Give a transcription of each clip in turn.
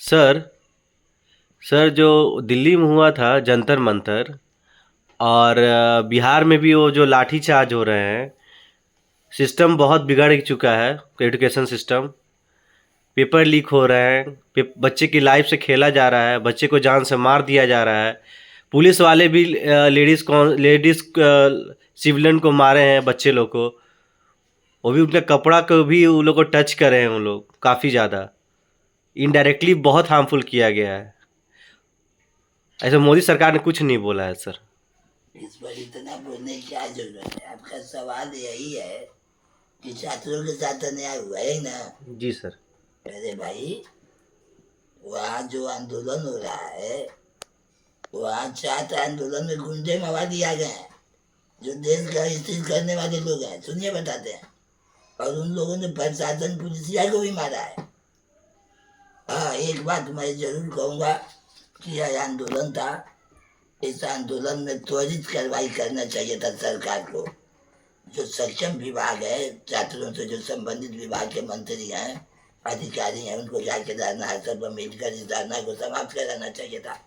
Sir sir जो दिल्ली में हुआ था जंतर मंतर और बिहार में भी वो जो लाठी चार्ज हो रहे हैं। सिस्टम बहुत बिगड़ चुका है। एजुकेशन सिस्टम, पेपर लीक हो रहे हैं। बच्चे की लाइफ से खेला जा रहा है। बच्चे को जान से मार दिया जा रहा है। पुलिस वाले भी लेडीज सिविलियन को मारे हैं, बच्चे लोग को। वो भी उनके कपड़ा को भी उन लोग को टच करे हैं। उन लोग काफ़ी ज़्यादा इनडायरेक्टली बहुत हार्मफुल किया गया है। ऐसे मोदी सरकार ने कुछ नहीं बोला है सर। इस पर इतना बोलने की क्या जरूरत है? आपका सवाल यही है कि छात्रों के साथ अन्याय हुआ है ना? जी सर। अरे भाई, वहाँ जो आंदोलन हो रहा है, वहाँ छात्र आंदोलन में गुंडे मवाली आ गए हैं, जो देश का स्थिर करने वाले लोग हैं। सुनिए, बताते हैं। और उन लोगों ने प्रशासन पुलिसिया को भी मारा है। हाँ, एक बात मैं जरूर कहूँगा कि यह आंदोलन था, इस आंदोलन में त्वरित कार्रवाई करना चाहिए था सरकार को। जो सक्षम विभाग है, छात्रों से जो संबंधित विभाग के मंत्री हैं, अधिकारी हैं, उनको जाके धरना सर्वमेडिकल इस धरना को समाप्त कराना चाहिए था।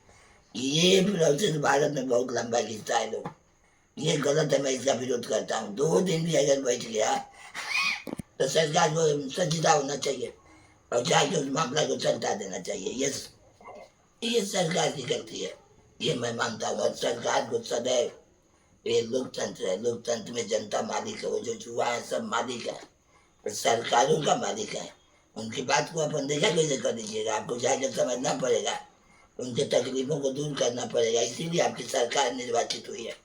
ये प्रोसेस भारत में बहुत लंबा खिंचता है लोग। ये गलत है, मैं इसका विरोध करता हूँ। 2 दिन भी अगर बैठ गया तो सरकार को सज्जिता होना चाहिए और जाके उस मामला को चलता देना चाहिए। ये सरकार की गलती है, ये मैं मानता हूँ। और सरकार को सदैव, ये लोकतंत्र है, लोकतंत्र में जनता मालिक है। वो जो जुआ है सब मालिक है, सरकारों का मालिक है। उनकी बात को अपन देखा कैसे कर दीजिएगा? आपको जाकर समझना पड़ेगा, उनके तकलीफों को दूर करना पड़ेगा। इसीलिए आपकी सरकार निर्वाचित हुई है।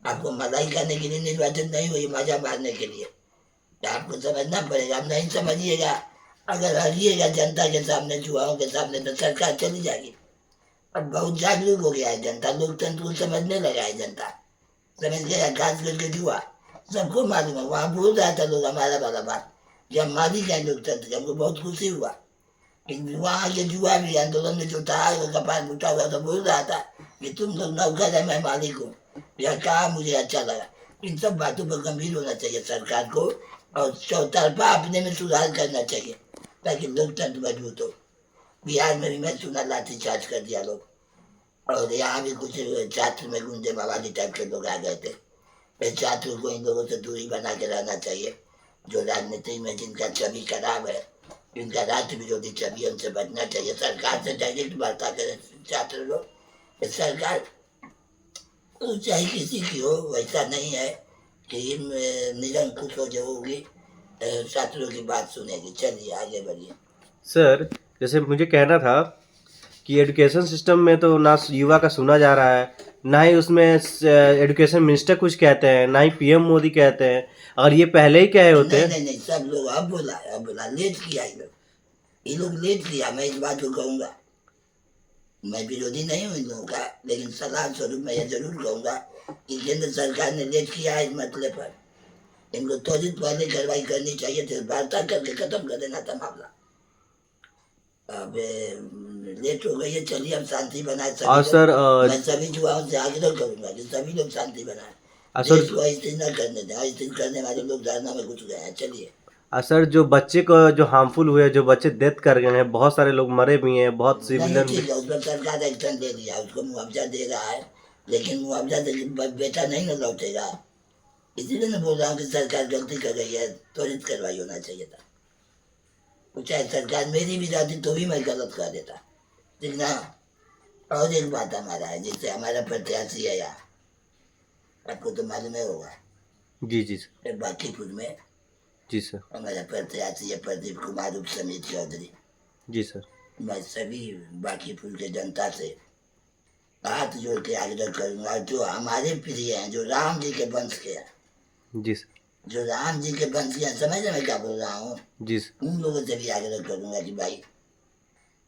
आपको मलाई करने के लिए निर्वाचित नहीं हुई, मजा मारने के लिए। तो आपको समझना पड़ेगा। आप नहीं समझिएगा, अगर हरिएगा जनता के सामने, जुआओं के सामने, तो सरकार चली जाएगी। अब बहुत जागरूक हो गया है जनता, लोकतंत्र को समझने लगा है जनता। समझ गया, खास करके जुआ सबको मालूम है। वहाँ बोल रहा था लोग हमारा वाला बात, जब मालिक है लोकतंत्र के, हमको बहुत खुशी हुआ। वहाँ के जुआ भी आंदोलन में जो था, वो कपाल उठा हुआ तो बोल रहा था कि तुम लोग नौकर है, मैं मालिक हूँ। यह कहा मुझे अच्छा लगा। इन सब बातों पर गंभीर होना चाहिए सरकार को, और चौतरफा अपने में सुधार करना चाहिए, ताकि लोकतंत्र मजबूत हो। बिहार में भी मैं सुना लाठीचार्ज कर दिया लोग, और यहाँ भी कुछ छात्र में गुंडे मवाली टाइप के लोग आ गए थे। छात्रों को इन लोगों से दूरी बना के रहना चाहिए। जो राजनीति में जिनका छवि खराब है, जिनका राष्ट्र विरोधी छवि है, उनसे बचना चाहिए। सरकार से डायरेक्ट वार्ता करें छात्र लोग। सरकार तो चाहे किसी की हो, वैसा नहीं है कि निरंकुश हो जो होगी छात्रों की बात सुनेगी। चलिए आगे बढ़िए। सर जैसे मुझे कहना था कि एजुकेशन सिस्टम में तो ना युवा का सुना जा रहा है, ना ही उसमें एजुकेशन मिनिस्टर कुछ कहते हैं, ना ही पीएम मोदी कहते हैं। और ये पहले ही कहे होते नहीं हैं। नहीं नहीं, सब लोग अब बोला लेट किया ये लोग लेट किया। मैं इस बात को कहूँगा, मैं विरोधी नहीं हूँ इन लोगों का, लेकिन सलाह स्वरूप मैं यह जरूर कहूँगा कि केंद्र सरकार ने लेट किया है इस मसले पर। इनको त्वरित पहले कार्रवाई करनी चाहिए थी, वार्ता करके खत्म कर देना था मामला। अब लेट हो गई है, चलिए अब शांति बनाए सभी और लोग। सर मैं सभी युवाओं से आग्रह करूंगा कि सभी लोग शांति बनाए, सर देश को अस्थिर न करने दें। अस्थिर करने वाले लोग धरना में घुस गए हैं। चलिए। सर जो बच्चे को जो हार्मफुल हुए, जो बच्चे डेथ कर गए हैं, बहुत सारे लोग मरे भी हैं, बहुत नहीं, सिविलियन भी। ठीक है, उस पर सरकार एक्शन ले लिया, उसको मुआवजा दे रहा है। लेकिन मुआवजा से बेटा नहीं न लौटेगा। इसीलिए मैं बोल रहा हूँ कि सरकार गलती कर रही है, त्वरित कार्रवाई होना चाहिए था। तो चाहे सरकार मेरी भी जाती तो भी मैं गलत कर देता, ठीक ना? और एक बात हमारा है, जैसे हमारा प्रत्याशी है यहाँ, आपको तो मालूम ही होगा, जी जी सर। बांकीपुर में जी सर। हमारा प्रत्याशी है प्रदीप कुमार उप समित चौधरी। जी सर। मैं सभी बांकीपुर के जनता से हाथ जोड़ के आग्रह करूंगा, जो हमारे प्रिय हैं, जो राम जी के वंश के हैं, जी सर। जो राम जी के वंश के हैं, समझ रहे मैं क्या बोल रहा हूँ? जी सर। उन लोगों से भी आग्रह करूंगा कि भाई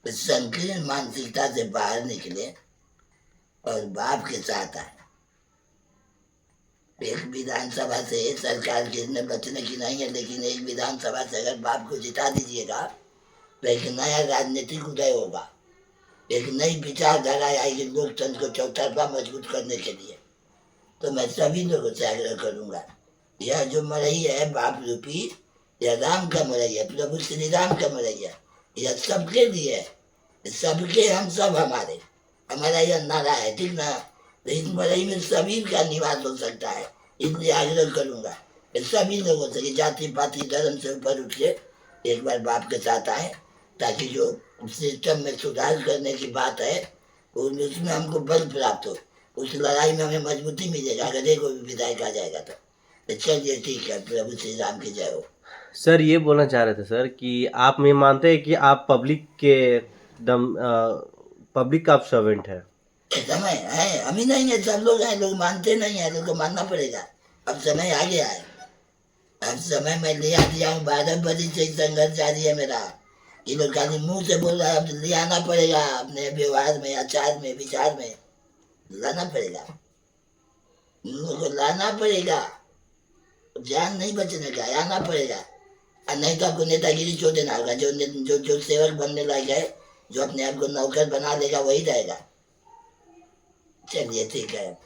संकीर्ण मानसिकता से बाहर निकले और बाप के साथ आए। एक विधानसभा से सरकार गिरने बचने की नहीं है, लेकिन एक विधानसभा से अगर बाप को जिता दीजिएगा तो एक नया राजनीतिक उदय होगा, एक नई विचारधारा आएगी लोकतंत्र को चौतरफा मजबूत करने के लिए। तो मैं सभी लोगों से आग्रह करूंगा, यह जो मरई है बाप रूपी, यह राम का मरई है, प्रभु श्री राम का मरई है, यह सबके लिए है। सबके हम सब हमारे, हमारा यह नारा है, ठीक ना। तो इस मरई में सभी का निवास हो सकता है, इसलिए आग्रह करूंगा कि सभी लोगों से कि जाति पाति धर्म से ऊपर उठ के एक बार बाप के साथ आए, ताकि जो सिस्टम में सुधार करने की बात है उसमें हमको बल प्राप्त हो, उस लड़ाई में हमें मजबूती मिलेगा अगर एक विधायक आ जाएगा तो चलिए ठीक है, प्रभु श्री राम की जय हो। सर ये बोलना चाह रहे थे सर कि आप ये मानते हैं कि आप पब्लिक का आप सर्वेंट है। समय है, हम ही नहीं है, सब लोग हैं, लोग मानते नहीं है, लोग को मानना पड़ेगा। अब समय आ गया है, अब समय मैं ले आ दिया हूँ, 12 बजे से संघर्ष जारी है मेरा। ये लोग खाली मुंह से बोल रहा है, अब ले आना पड़ेगा अपने व्यवहार में, आचार में, विचार में लाना पड़ेगा, उन लोगों को लाना पड़ेगा, जान नहीं बचने का, आना पड़ेगा। और नहीं तो आपको नेतागिरी छोड़ देना होगा, जो जो जो सेवक बनने लायक है, जो अपने आप को नौकर बना लेगा वही रहेगा। चलिए ठीक है।